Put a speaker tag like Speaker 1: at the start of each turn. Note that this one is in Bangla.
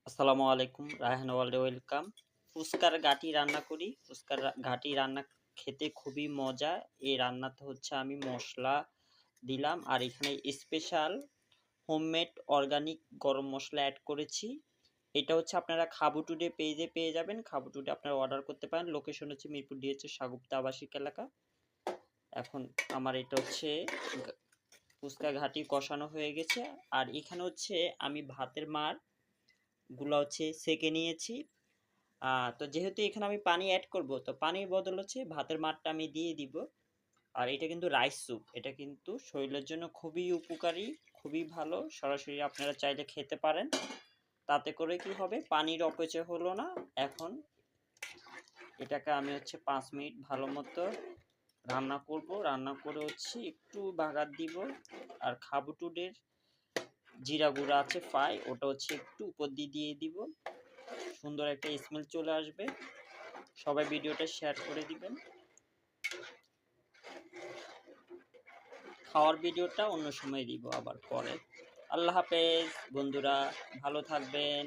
Speaker 1: আসসালামু আলাইকুম, রায়হান ওয়ার্ল্ডে ওয়েলকাম। ফুচকার ঘাঁটি রান্না করি। ফুচকার ঘাঁটি রান্না খেতে খুবই মজা। এই রান্নাতে হচ্ছে আমি মসলা দিলাম আর এখানে স্পেশাল হোমমেড অর্গানিক গরম মসলা অ্যাড করেছি। এটা হচ্ছে আপনারা খাবু টুডে পেজে পেয়ে যাবেন। খাবু টুডে আপনারা অর্ডার করতে পারেন। লোকেশন হচ্ছে মিরপুর DH সাগুপ্তা আবাসিক এলাকা। এখন আমার এটা হচ্ছে ফুচকা ঘাঁটি কষানো হয়ে গেছে। আর এখানে হচ্ছে আমি ভাতের মার গুলা হচ্ছে সেঁকে নিয়েছি। তো যেহেতু এখানে আমি পানি অ্যাড করব, তো পানির বদল হচ্ছে ভাতের মারটা আমি দিয়ে দিব। আর এটা কিন্তু রাইস স্যুপ, এটা কিন্তু শরীরের জন্য খুবই উপকারী, খুবই ভালো। সরাসরি আপনারা চাইলে খেতে পারেন। তাতে করে কি হবে, পানির অপচয় হলো না। এখন এটাকে আমি হচ্ছে 5 মিনিট ভালো মতো রান্না করব। রান্না করে হচ্ছে একটু বাগার দিব। আর খাবু টুডের জিরা গুঁড়া আছে ফ্রাই, ওটা হচ্ছে একটু উপর দিয়ে দিয়ে দিব। সুন্দর একটা স্মেল চলে আসবে। সবাই ভিডিওটা শেয়ার করে দিবেন। খাওয়ার ভিডিওটা অন্য সময় দিব আবার পরে। আল্লাহ হাফেজ বন্ধুরা, ভালো থাকবেন।